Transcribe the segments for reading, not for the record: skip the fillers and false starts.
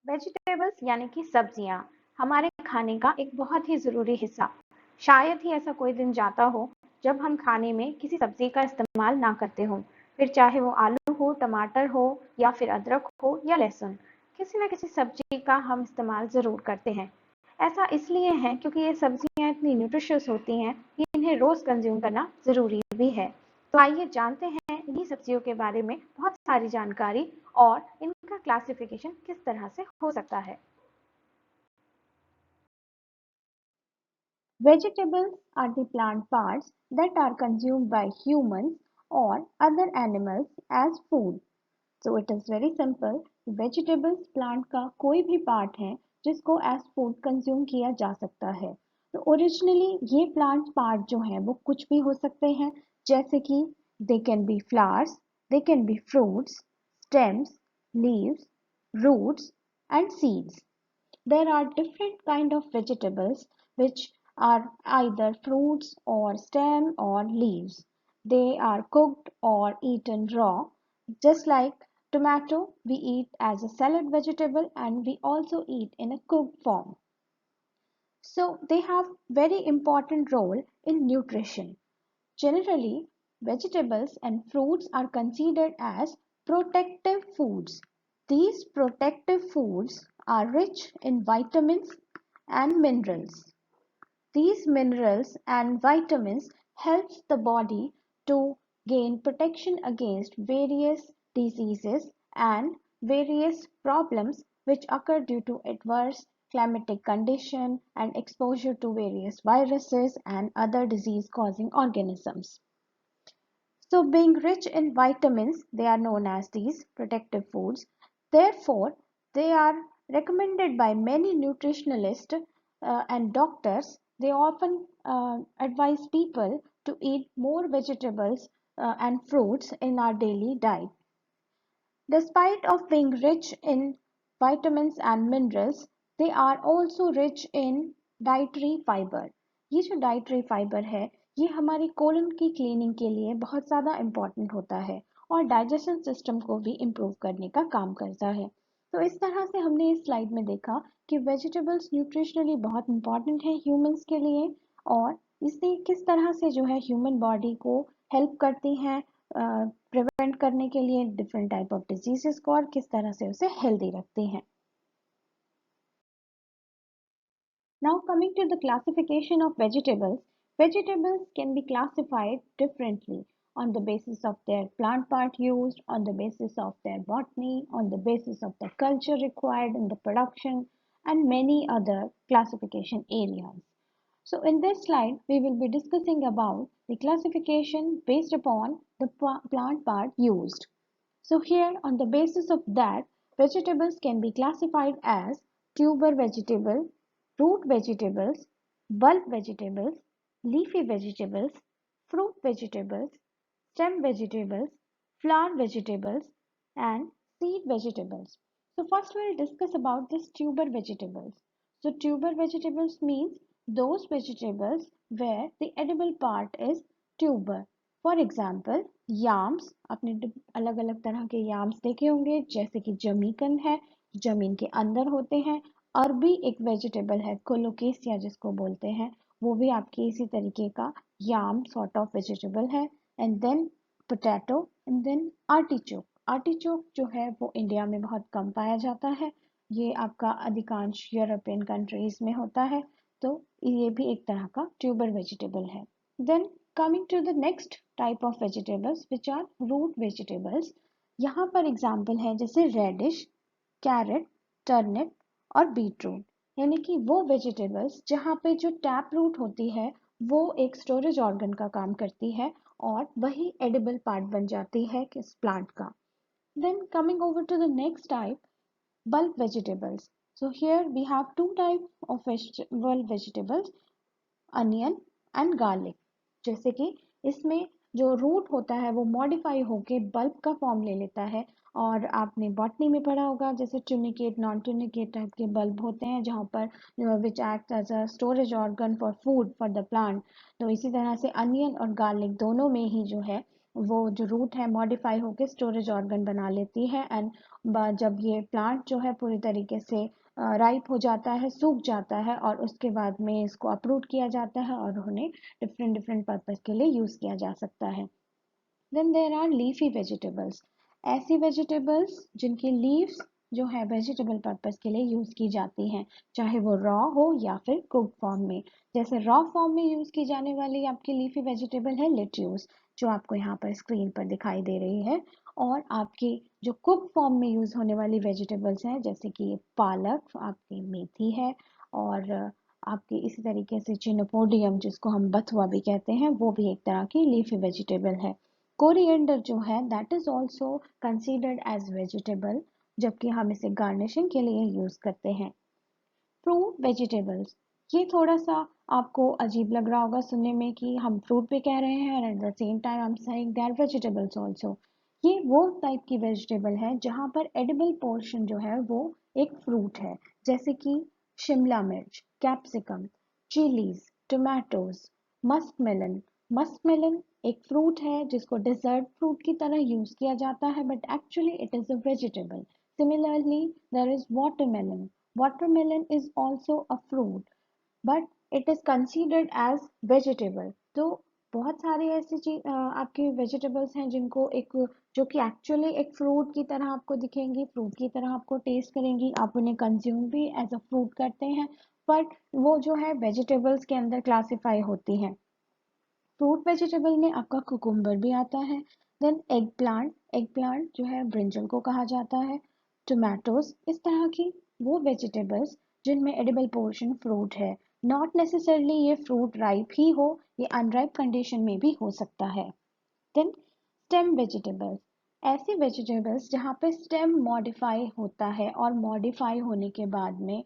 Vegetables यानी कि सब्जियां हमारे खाने का एक बहुत ही ज़रूरी हिस्सा। शायद ही ऐसा कोई दिन जाता हो जब हम खाने में किसी सब्जी का इस्तेमाल ना करते हों, फिर चाहे वो आलू हो, टमाटर हो या फिर अदरक हो या लहसुन। किसी न किसी सब्जी का हम इस्तेमाल ज़रूर करते हैं। ऐसा इसलिए है क्योंकि ये सब्जियां इतनी न्यूट्रिशियस होती हैं कि इन्हें रोज़ कंज्यूम करना ज़रूरी भी है। तो आइए जानते हैं इन्हीं सब्जियों के बारे में बहुत सारी जानकारी और इनका क्लासिफिकेशन किस तरह से हो सकता है। Vegetables are the plant parts that are consumed by humans or other animals as food. So it is very simple. Vegetables plant का कोई भी part है जिसको as food consume किया जा सकता है। तो originally ये plant part जो है वो कुछ भी हो सकते हैं, जैसे कि they can be flowers, they can be fruits, stems, leaves, roots and seeds. There are different kind of vegetables which are either fruits or stem or leaves. They are cooked or eaten raw. Just like tomato, we eat as a salad vegetable and we also eat in a cooked form. So they have very important role in nutrition. Generally, vegetables and fruits are considered as protective foods. These protective foods are rich in vitamins and minerals. These minerals and vitamins helps the body to gain protection against various diseases and various problems which occur due to adverse climatic condition and exposure to various viruses and other disease causing organisms. So being rich in vitamins, they are known as these protective foods. Therefore, they are recommended by many nutritionalists and doctors. They often advise people to eat more vegetables and fruits in our daily diet. Despite of being rich in vitamins and minerals, they are also rich in dietary fiber. ये जो dietary fiber है, ये हमारी colon की cleaning के लिए बहुत ज़्यादा इम्पॉर्टेंट होता है और डाइजेशन सिस्टम को भी इम्प्रूव करने का काम करता है। तो इस तरह से हमने इस स्लाइड में देखा कि वेजिटेबल्स न्यूट्रिशनली बहुत इम्पॉर्टेंट है ह्यूमंस के लिए और इससे किस तरह से जो है ह्यूमन बॉडी को हेल्प करती हैं प्रिवेंट करने के लिए डिफरेंट टाइप ऑफ डिजीजेस को और किस तरह से उसे हेल्दी रखती हैं। Now coming to the classification of vegetables, vegetables can be classified differently on the basis of their plant part used, on the basis of their botany, on the basis of the culture required in the production and many other classification areas. So in this slide, we will be discussing about the classification based upon the plant part used. So here on the basis of that, vegetables can be classified as tuber vegetable, root vegetables, bulb vegetables, leafy vegetables, fruit vegetables, stem vegetables, flower vegetables, and seed vegetables. So first we'll discuss about this tuber vegetables. So tuber vegetables means those vegetables where the edible part is tuber. For example yams, आपने अलग अलग तरह के याम्स देखे होंगे जैसे कि जमीकन है, जमीन के अंदर होते हैं। अरबी एक वेजिटेबल है, कोलोकेसिया जिसको बोलते हैं, वो भी आपकी इसी तरीके का याम सॉर्ट ऑफ वेजिटेबल है। And then potato and then artichoke. Artichoke जो है वो इंडिया में बहुत कम पाया जाता है, ये आपका अधिकांश यूरोपियन कंट्रीज में होता है, तो ये भी एक तरह का ट्यूबर वेजिटेबल है। Then coming to the next type of vegetables which are root vegetables, यहाँ पर एग्जाम्पल है जैसे रेडिश, कैरेट, टर्निप और बीटरूट, यानी कि वो वेजिटेबल्स जहाँ पे जो टैप रूट होती है वो एक स्टोरेज ऑर्गन का काम करती है और वही एडिबल पार्ट बन जाती है किस प्लांट का। Then coming over to the next type, bulb vegetables. So here we have two types of bulb vegetables, onion and garlic. जैसे कि इसमें जो रूट होता है वो मॉडिफाई होके बल्ब का फॉर्म ले लेता है और आपने बॉटनी में पढ़ा होगा जैसे ट्यूनिकेट नॉन ट्यूनिकेट टाइप के बल्ब होते हैं जहाँ पर which act as a storage organ for food for the plant. तो इसी तरह से अनियन और गार्लिक दोनों में ही जो है वो जो रूट है मॉडिफाई होके स्टोरेज ऑर्गन बना लेती है एंड जब ये प्लांट जो है पूरी तरीके से राइप हो जाता है, सूख जाता है और उसके बाद में इसको अप्रूट किया जाता है और उन्हें डिफरेंट डिफरेंट पर्पस के लिए यूज़ किया जा सकता है। Then there are leafy vegetables, ऐसी वेजिटेबल्स जिनकी लीव्स जो है वेजिटेबल पर्पस के लिए यूज़ की जाती हैं, चाहे वो रॉ हो या फिर कुक फॉर्म में। जैसे रॉ फॉर्म में यूज़ की जाने वाली आपकी लीफी वेजिटेबल है लेट्यूस, जो आपको यहाँ पर स्क्रीन पर दिखाई दे रही है। और आपकी जो कुक फॉर्म में यूज़ होने वाली वेजिटेबल्स हैं जैसे कि पालक, आपकी मेथी है, और आपकी इसी तरीके से चिनोपोडियम जिसको हम बथुआ भी कहते हैं, वो भी एक तरह की लीफी वेजिटेबल है। कोरिएंडर जो है that is also considered as vegetable, जबकि हम इसे गार्निशिंग के लिए यूज करते हैं। फ्रूट वेजिटेबल्स, ये थोड़ा सा आपको अजीब लग रहा होगा सुनने में कि हम फ्रूट भी कह रहे हैं at the same time I am saying they are vegetables also. ये वो टाइप की वेजिटेबल है जहाँ पर एडिबल पोर्शन जो है वो एक फ्रूट है, जैसे कि शिमला मिर्च, capsicum, chillies, tomatoes, muskmelon. Muskmelon एक फ्रूट है जिसको डेजर्ट फ्रूट की तरह यूज किया जाता है but actually it is a vegetable. Similarly there is watermelon, watermelon is also a fruit but it is considered as vegetable। तो बहुत सारी ऐसी चीज आपकी वेजिटेबल्स हैं जिनको एक जो कि एक्चुअली एक फ्रूट की तरह आपको दिखेंगी, फ्रूट की तरह आपको टेस्ट करेंगी, आप उन्हें कंज्यूम भी एज अ फ्रूट करते हैं, बट वो जो है वेजिटेबल्स के अंदर क्लासिफाई होती हैं। फ्रूट वेजिटेबल में आपका कुकुम्बर भी आता है। Then egg plant, egg plant जो है ब्रिंजल को कहा जाता है। टोमेटोज, इस तरह की वो वेजिटेबल्स जिनमें एडिबल पोर्शन फ्रूट है। नॉट नेसेसरली ये फ्रूट राइप ही हो, ये अनराइप कंडीशन में भी हो सकता है। देन स्टेम वेजिटेबल्स, ऐसी वेजिटेबल्स जहाँ पे स्टेम मॉडिफाई होता है और मॉडिफाई होने के बाद में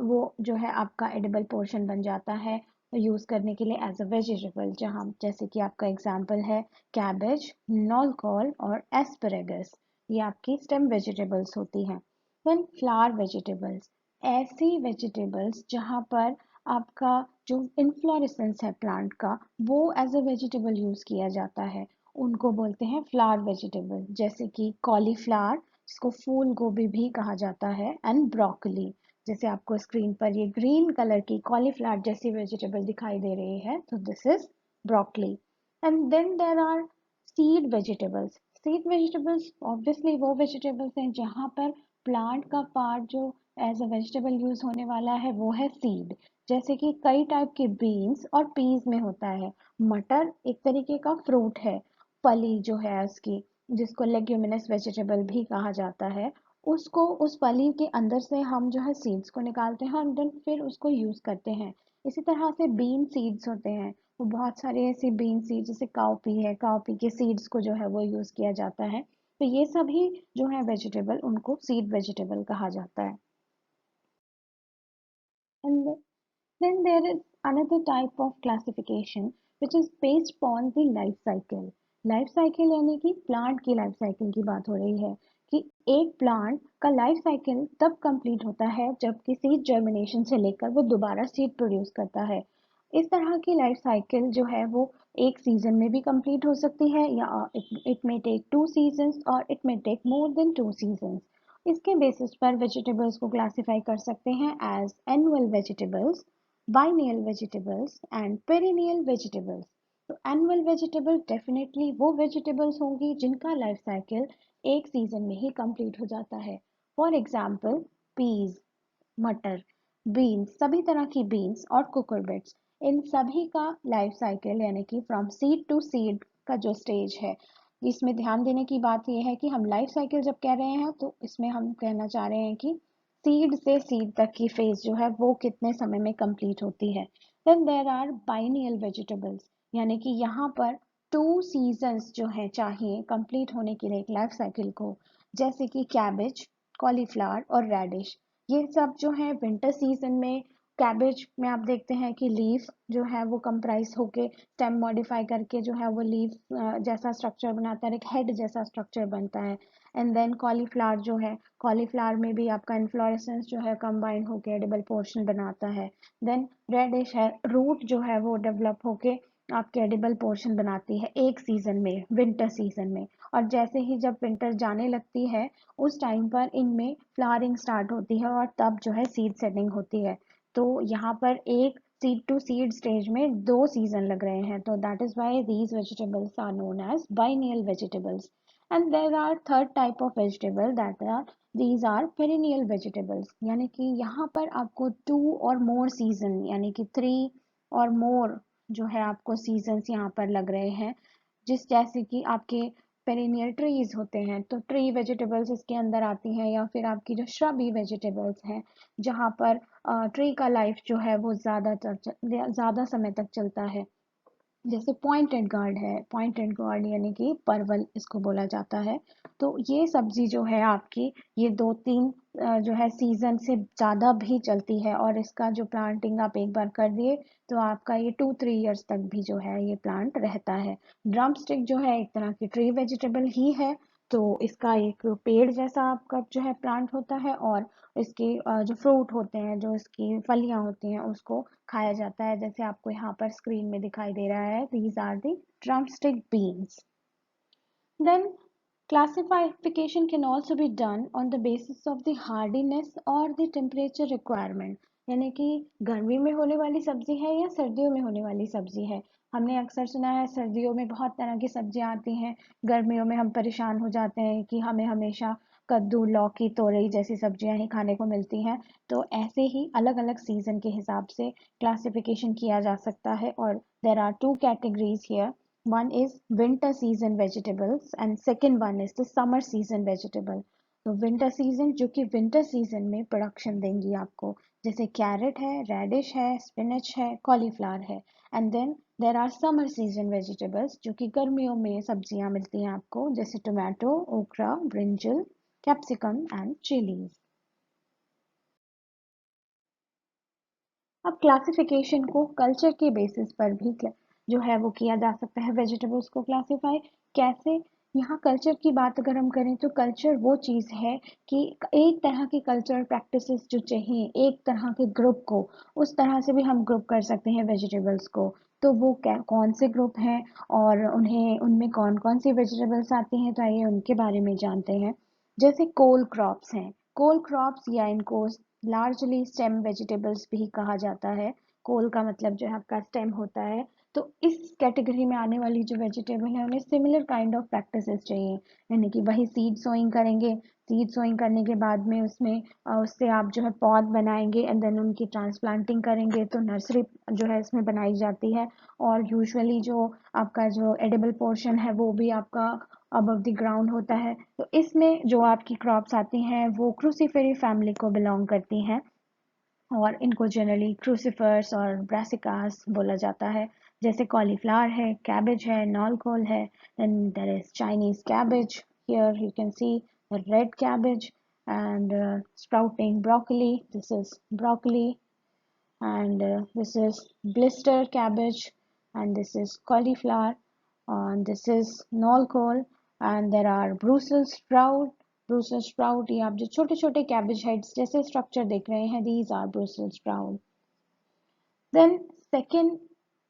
वो जो है आपका एडिबल पोर्शन बन जाता है यूज करने के लिए एज अ वेजिटेबल, जहाँ जैसे कि आपका एग्जांपल है कैबेज, नॉलकॉल और एस्परेगस, ये आपकी स्टेम वेजिटेबल्स होती हैं। देन फ्लावर वेजिटेबल्स, ऐसी वेजिटेबल्स जहाँ पर आपका जो इन्फ्लोरेसेंस है प्लांट का वो एज अ वेजिटेबल यूज किया जाता है, उनको बोलते हैं फ्लावर वेजिटेबल, जैसे कि कॉलीफ्लावर जिसको फूल गोभी भी कहा जाता है एंड ब्रोकली। जैसे आपको स्क्रीन पर ये ग्रीन कलर की कॉलीफ्लावर जैसी वेजिटेबल दिखाई दे रही है तो this is broccoli. And then there are seed vegetables, seed vegetables obviously वो वेजिटेबल्स हैं जहाँ पर प्लांट का पार्ट जो एज अ वेजिटेबल यूज होने वाला है वो है सीड, जैसे कि कई टाइप के बीन्स और पीज में होता है। मटर एक तरीके का फ्रूट है, फली जो है उसकी, जिसको लेग्यूमिनस वेजिटेबल भी कहा जाता है, उसको उस फली के अंदर से हम जो है सीड्स को निकालते हैं और देन फिर उसको यूज करते हैं। इसी तरह से बीन सीड्स होते हैं, वो बहुत सारे ऐसे बीन सीड जैसे काउपी है, काउपी के सीड्स को जो है वो यूज किया जाता है। तो ये सभी जो है वेजिटेबल उनको सीड वेजिटेबल कहा जाता है। And then there is another type of classification which is based upon the life cycle। Life cycle यानी कि प्लांट की लाइफ साइकिल की बात हो रही है कि एक प्लांट का लाइफ साइकिल तब कंप्लीट होता है जब सीड जर्मिनेशन से लेकर वो दोबारा सीड प्रोड्यूस करता है। इस तरह की लाइफ साइकिल जो है वो एक सीजन में भी कंप्लीट हो सकती है या इट मे टेक 2 सीजन्स और it may take more than 2 seasons. इसके बेसिस पर वेजिटेबल्स को क्लासिफाई कर सकते हैं as annual vegetables, biennial vegetables and perennial vegetables। तो एनुअल वेजिटेबल डेफिनेटली वो वेजिटेबल्स होंगी जिनका लाइफ साइकिल एक सीजन में ही कंप्लीट हो जाता है। फॉर एग्जाम्पल पीज, मटर, बीन्स, सभी तरह की बीन्स और कुकुरबिट्स, इन सभी का लाइफ साइकिल यानी कि फ्रॉम सीड टू सीड का जो स्टेज है, इसमें ध्यान देने की बात यह है कि हम लाइफ साइकिल जब कह रहे हैं तो इसमें हम कहना चाह रहे हैं कि सीड से सीड तक की फेज जो है वो कितने समय में कंप्लीट होती है। Then there are biennial vegetables, यानी कि यहाँ पर 2 सीजन्स जो है चाहिए कंप्लीट होने के लिए एक लाइफ साइकिल को, जैसे कि कैबेज, कॉलीफ्लावर और रेडिश। ये सब जो है विंटर सीजन में, कैबेज में आप देखते हैं कि लीफ जो है वो कंप्राइज होके स्टेम मॉडिफाई करके जो है वो लीफ जैसा स्ट्रक्चर बनाता है, एक हेड जैसा स्ट्रक्चर बनता है। एंड देन कॉलीफ्लावर जो है, कॉलीफ्लावर में भी आपका इन्फ्लोरेसेंस जो है कंबाइन होके एडिबल पोर्शन बनाता है। देन रेडिश है, रूट जो है वो डेवलप होके आपके एडिबल पोर्शन बनाती है एक सीजन में, विंटर सीजन में। और जैसे ही जब विंटर जाने लगती है उस टाइम पर इनमें फ्लावरिंग स्टार्ट होती है और तब जो है सीड सेटिंग होती है। तो यहाँ पर एक सीड टू सीड स्टेज में 2 सीजन लग रहे हैं, तो that is why these vegetables are known as biennial vegetables. And there are third type of vegetable that are these are perennial vegetables, यानी कि यहाँ पर आपको 2 और more season यानी कि 3 और more जो है आपको सीजन्स यहाँ पर लग रहे हैं। जिस जैसे कि आपके पेरिनियल ट्रीज होते हैं, तो ट्री वेजिटेबल्स इसके अंदर आती हैं, या फिर आपकी जो श्रबी वेजिटेबल्स हैं जहाँ पर ट्री का लाइफ जो है वो ज़्यादा समय तक चलता है। जैसे पॉइंटेड गार्ड है, पॉइंटेड गार्ड यानी कि परवल इसको बोला जाता है। तो ये सब्जी जो है आपकी, ये 2-3 जो है सीजन से ज़्यादा भी चलती है, और इसका जो प्लांटिंग आप एक बार कर दिए तो आपका ये 2-3 इयर्स तक भी जो है ये प्लांट रहता है। ड्रम स्टिक जो है एक तरह की ट्री वेजिटेबल ही है, तो इसका एक पेड़ जैसा आपका जो है प्लांट होता है, और इसके जो फ्रूट होते हैं, जो इसकी फलियां होती हैं, उसको खाया जाता है, जैसे आपको यहाँ पर स्क्रीन में दिखाई दे रहा है। These are the drumstick beans. Then classification can also be done on the basis of the hardiness or the temperature requirement, यानी कि गर्मी में होने वाली सब्जी है या सर्दियों में होने वाली सब्जी है। हमने अक्सर सुना है सर्दियों में बहुत तरह की सब्जियां आती हैं, गर्मियों में हम परेशान हो जाते हैं कि हमें हमेशा कद्दू, लौकी, तोरई जैसी सब्जियां ही खाने को मिलती हैं। तो ऐसे ही अलग अलग सीजन के हिसाब से क्लासिफिकेशन किया जा सकता है, और there are 2 categories here. One is winter season vegetables and second one is the summer season vegetable. तो विंटर सीजन जो कि विंटर सीजन में प्रोडक्शन देंगी आपको, जैसे कैरेट है, रेडिश है, स्पिनच है, कॉलीफ्लावर है। And then there are summer season vegetables जो कि गर्मियों में सब्जियां मिलती हैं आपको, जैसे टोमेटो, ओकरा, ब्रिंजल, कैप्सिकम एंड चिलीज। अब क्लासिफिकेशन को कल्चर के बेसिस पर भी जो है वो किया जा सकता है। वेजिटेबल्स को क्लासिफाई कैसे? यहाँ कल्चर की बात अगर हम करें तो कल्चर वो चीज़ है कि एक तरह की कल्चरल प्रैक्टिसेस जो चाहिए एक तरह के ग्रुप को, उस तरह से भी हम ग्रुप कर सकते हैं वेजिटेबल्स को। तो वो क्या कौन से ग्रुप हैं और उन्हें उनमें कौन कौन सी वेजिटेबल्स आती हैं, तो आइए उनके बारे में जानते हैं। जैसे कोल क्रॉप्स हैं, कोल क्रॉप्स या इनको लार्जली स्टेम वेजिटेबल्स भी कहा जाता है। कोल का मतलब जो है आपका स्टेम होता है। तो इस कैटेगरी में आने वाली जो वेजिटेबल है उन्हें सिमिलर काइंड ऑफ प्रैक्टिसेस चाहिए, यानी कि वही सीड सोइंग करेंगे। सीड सोइंग करने के बाद में उसमें उससे आप जो है पौध बनाएंगे एंड देन उनकी ट्रांसप्लांटिंग करेंगे, तो नर्सरी जो है इसमें बनाई जाती है। और यूजुअली जो आपका जो एडिबल पोर्शन है वो भी आपका अबव द ग्राउंड होता है। तो इसमें जो आपकी क्रॉप्स आती हैं वो क्रूसीफेरी फैमिली को बिलोंग करती हैं, और इनको जनरली क्रूसीफर्स और ब्रासिकास बोला जाता है। जैसे कॉलीफ्लावर है, कैबेज है, नॉलकोल है, then there is Chinese cabbage, here you can see the red cabbage and sprouting broccoli. This is broccoli, and this is blister cabbage, and this is cauliflower, and this is nolkol, and there are Brussels sprout. Brussels sprout ये आप जो छोटे छोटे cabbage heads जैसे structure देख रहे हैं, these are Brussels sprout. Then second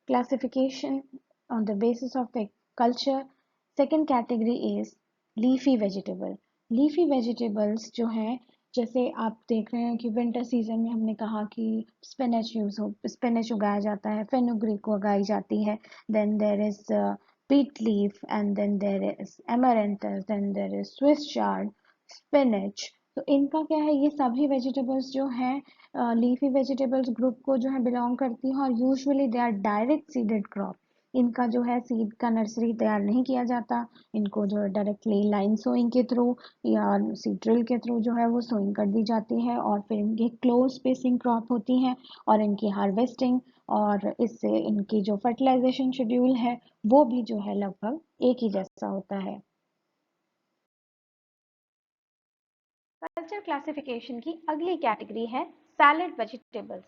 classification on the basis of the culture, second category is leafy vegetable. Leafy vegetables जो हैं, जैसे आप देख रहे हैं कि विंटर सीजन में हमने कहा कि स्पिनच उगाया जाता है, फेनुग्रीक उगाई जाती है, then there is beet leaf, and then there is amaranthus, then there is Swiss chard, spinach. तो इनका क्या है, ये सभी वेजिटेबल्स जो हैं लीफी वेजिटेबल्स ग्रुप को जो है बिलोंग करती हैं, और usually they are direct seeded crop. इनका जो है सीड का नर्सरी तैयार नहीं किया जाता, इनको जो है डायरेक्टली लाइन सोइंग के थ्रू या सीड ड्रिल के थ्रू जो है वो सोइंग कर दी जाती है, और फिर इनकी क्लोज स्पेसिंग क्रॉप होती हैं, और इनकी हार्वेस्टिंग और इससे इनकी जो फर्टिलाइजेशन शेड्यूल है वो भी जो है लगभग एक ही जैसा होता है। कल्चर क्लासिफिकेशन की अगली कैटेगरी है salad vegetables.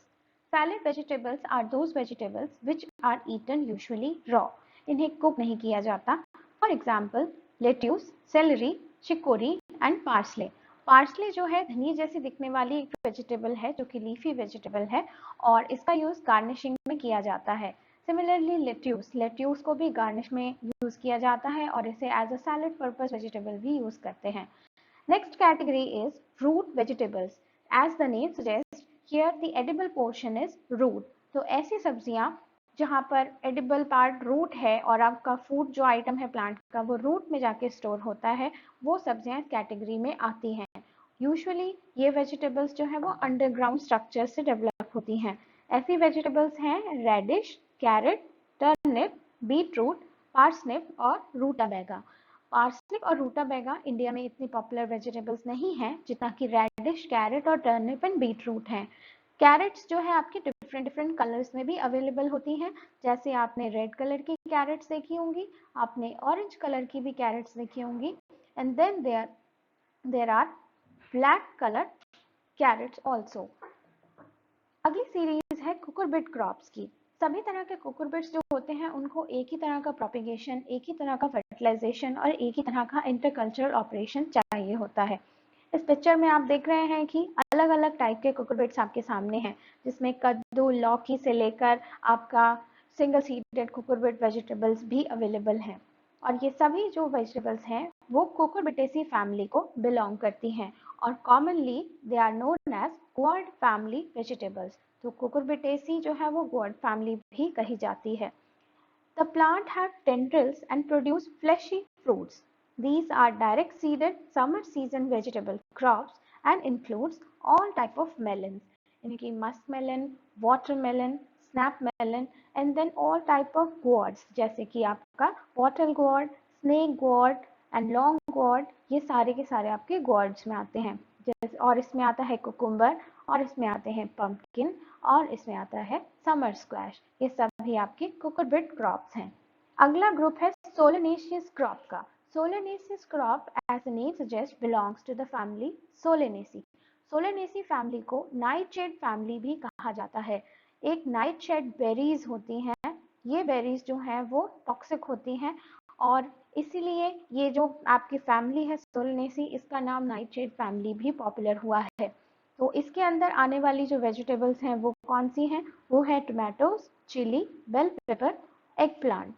Salad vegetables are those vegetables which are eaten usually raw. इन्हें कुक नहीं किया जाता। For example lettuce, celery, chicory and parsley. Parsley जो है धनिया जैसी दिखने वाली एक वेजिटेबल है जो कि लीफी वेजिटेबल है, और इसका यूज गार्निशिंग में किया जाता है। सिमिलरली लेट्यूस को भी गार्निश में यूज किया जाता है और इसे as a salad purpose vegetable भी यूज करते हैं। Next category is root vegetables. As the name suggests, here the edible portion is root. तो ऐसी सब्जियां जहां पर edible part root है और आपका food जो item है plant का वो root में जाके store होता है, वो सब्जियां इस category में आती हैं। Usually ये vegetables जो है वो underground structure से develop होती हैं। ऐसी vegetables हैं radish, carrot, turnip, beetroot, parsnip और rutabaga। पार्सनिप और रूटाबेगा इंडिया में इतनी पॉपुलर वेजिटेबल्स नहीं हैं जितना कि रेडिश, कैरेट और टर्निप एंड बीटरूट हैं। कैरेट्स जो है आपकी डिफरेंट डिफरेंट कलर्स में भी अवेलेबल होती हैं, जैसे आपने रेड कलर की कैरेट्स देखी होंगी, आपने ऑरेंज कलर की भी कैरेट्स देखी होंगी, and then there are black colour carrots also. अगली सीरीज है कुकुरबिट क्रॉप्स की। सभी तरह के कुकुरबिट्स जो होते हैं उनको एक ही तरह का प्रोपिगेशन, एक ही तरह का फर्टिलाइजेशन और एक ही तरह का इंटरकल्चरल ऑपरेशन चाहिए होता है। इस पिक्चर में आप देख रहे हैं कि अलग अलग टाइप के कुकुरबिट्स आपके सामने हैं, जिसमें कद्दू, लौकी से लेकर आपका सिंगल सीडेड कुकुरबिट वेजिटेबल्स भी अवेलेबल हैं। और ये सभी जो वेजिटेबल्स हैं वो कुकुरबिटेसी फैमिली को बिलोंग करती हैं और commonly they are known as gourd family vegetables. तो कुकुरबिटेसी जो है वो गोर्ड फैमिली भी कही जाती है। The plant have tendrils and produce fleshy fruits. These are direct seeded summer season vegetable crops and includes all type of melons, इनकी muskmelon, watermelon, snapmelon and then all type of gourds जैसे कि आपका wattle gourd, snake gourd and long gourd, ये सारे के सारे आपके gourds में आते हैं। जैसे और इसमें आता है कुकुम्बर और इसमें आते हैं पंपकिन और इसमें आता है समर स्क्वैश। ये सभी आपके कुकुरबिट क्रॉप्स हैं। अगला ग्रुप है सोलेनेशियस क्रॉप का। Solanaceous crop as the name suggest belongs to the family Solanaceae. Solanaceae family को नाइटशेड फैमिली भी कहा जाता है। एक नाइटशेड बेरीज होती हैं, ये बेरीज जो हैं वो टॉक्सिक होती हैं और इसीलिए ये जो आपकी फैमिली है सोलेनेसी, इसका नाम नाइटशेड फैमिली भी पॉपुलर हुआ है। तो इसके अंदर आने वाली जो वेजिटेबल्स हैं वो कौन सी हैं? वो है tomatoes, chilli, bell pepper, egg plant.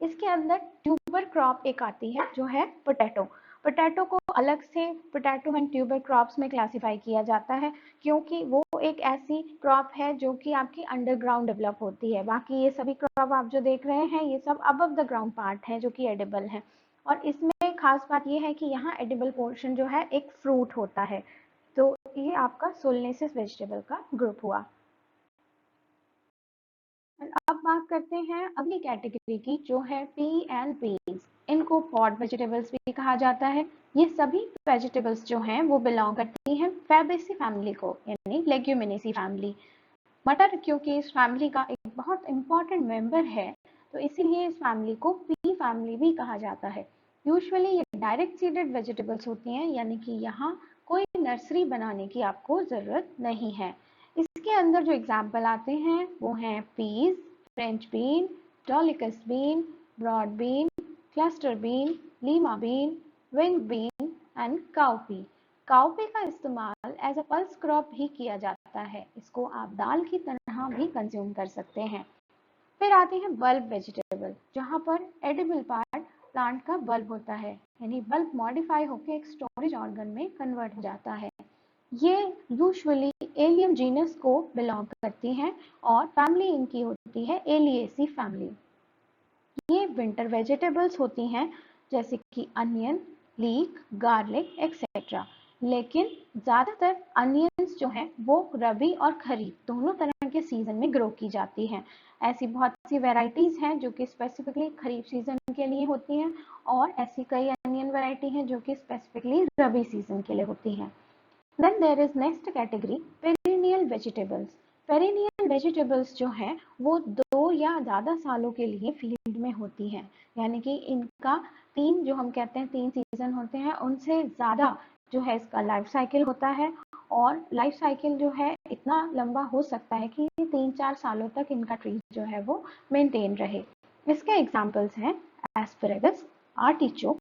इसके अंदर ट्यूबर क्रॉप एक आती है जो है पोटैटो। पोटैटो को अलग से पोटैटो एंड ट्यूबर क्रॉप्स में क्लासिफाई किया जाता है क्योंकि वो एक ऐसी क्रॉप है जो कि आपकी अंडरग्राउंड डेवलप होती है। बाकी ये सभी क्रॉप आप जो देख रहे हैं ये सब अबव द ग्राउंड पार्ट है जो कि एडिबल है। और इसमें खास बात ये है कि यहाँ एडिबल पोर्शन जो है एक फ्रूट होता है। तो ये आपका सोलनेसिस वेजिटेबल का ग्रुप हुआ। अब बात करते हैं अगली कैटेगरी की जो है पी एंड पीज। इनको पॉड वेजिटेबल्स भी कहा जाता है। ये सभी वेजिटेबल्स जो हैं वो बिलोंग करती हैं फैबेसी फैमिली को, यानी लेग्यूमिनेसी फैमिली। मटर क्योंकि इस फैमिली का एक बहुत इंपॉर्टेंट मेंबर है तो इसीलिए इस फैमिली को पी फैमिली भी कहा जाता है। यूजुअली ये डायरेक्ट सीडेड वेजिटेबल्स होती हैं, यानी कि यहाँ कोई नर्सरी बनाने की आपको ज़रूरत नहीं है। इसके अंदर जो एग्जाम्पल आते हैं वो हैं peas, French bean, dolichos bean, broad bean, cluster bean, lima bean, wing bean and cowpea. Cowpea का इस्तेमाल एज अ पल्स क्रॉप भी किया जाता है। इसको आप दाल की तरह भी कंज्यूम कर सकते हैं। फिर आते हैं बल्ब वेजिटेबल, जहाँ पर एडिबल पार्ट प्लांट का बल्ब होता है, यानी बल्ब मॉडिफाई होकर एक स्टोरेज ऑर्गन में कन्वर्ट हो जाता है। ये यूजुअली एलियम जीनस को बिलोंग करती हैं और फैमिली इनकी होती है एलिएसी फैमिली। ये विंटर वेजिटेबल्स होती हैं जैसे कि अनियन, लीक, गार्लिक एक्सेट्रा। लेकिन ज़्यादातर अनियंस जो हैं वो रबी और खरीफ दोनों तरह के सीजन में ग्रो की जाती हैं। ऐसी बहुत सी वेराइटीज़ हैं जो कि स्पेसिफिकली खरीफ सीजन के लिए होती हैं और ऐसी कई अनियन वेराइटी हैं जो कि स्पेसिफिकली रबी सीजन के लिए होती हैं। Then there is next category perennial vegetables. Perennial vegetables जो हैं वो 2 या ज़्यादा सालों के लिए फील्ड में होती हैं, यानी कि इनका 3 जो हम कहते हैं 3 सीजन होते हैं उनसे ज़्यादा जो है इसका लाइफ साइकिल होता है और लाइफ साइकिल जो है इतना लंबा हो सकता है कि 3-4 सालों तक इनका ट्री जो है वो मेंटेन रहे। इसके एग्जाम्पल्स हैं एस्परेगस, आर्टिचोक,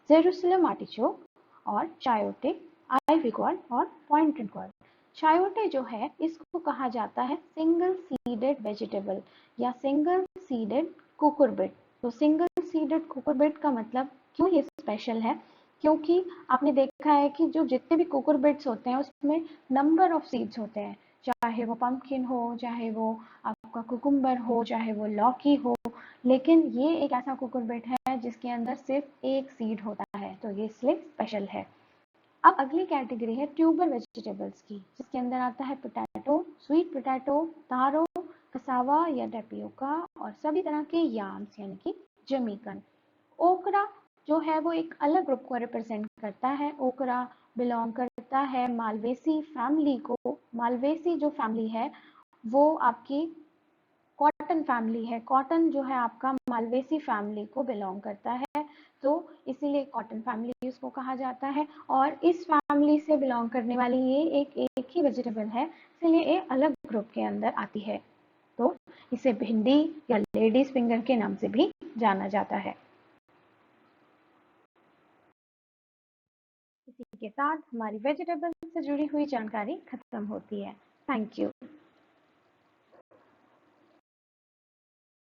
जेरूसलम आर्टिचोक और चायोटे, आइवी गॉर्ड और पॉइंटेड गॉर्ड। चायोटे जो है इसको कहा जाता है सिंगल सीडेड वेजिटेबल या सिंगल सीडेड कुकुरबिट। तो सिंगल सीडेड कुकुरबिट का मतलब क्यों ये स्पेशल है, क्योंकि आपने देखा है कि जो जितने भी कुकुरबिट्स होते हैं उसमें नंबर ऑफ सीड्स होते हैं, चाहे वो पंपकिन हो, चाहे वो आपका कुकुम्बर हो, चाहे वो लौकी हो, लेकिन ये एक ऐसा कुकुरबिट है जिसके अंदर सिर्फ एक सीड होता है, तो ये इसलिए स्पेशल है। अब अगली कैटेगरी है ट्यूबर वेजिटेबल्स की, जिसके अंदर आता है पोटैटो, स्वीट पोटैटो, तारो, कसावा या टेपियोका और सभी तरह के याम्स यानी कि जमीकन। ओकरा जो है वो एक अलग ग्रुप को रिप्रेजेंट करता है। ओकरा बिलोंग करता है मालवेसी फैमिली को। मालवेसी जो फैमिली है वो आपकी कॉटन फैमिली है। कॉटन जो है आपका मालवेसी फैमिली को बिलोंग करता है, तो इसीलिए कॉटन फैमिली उसको कहा जाता है। और इस फैमिली से बिलोंग करने वाली ये एक ही वेजिटेबल है, इसलिए ये अलग ग्रुप के अंदर आती है। तो इसे भिंडी या लेडीज फिंगर के नाम से भी जाना जाता है। इसी के साथ हमारी वेजिटेबल से जुड़ी हुई जानकारी खत्म होती है। Thank you.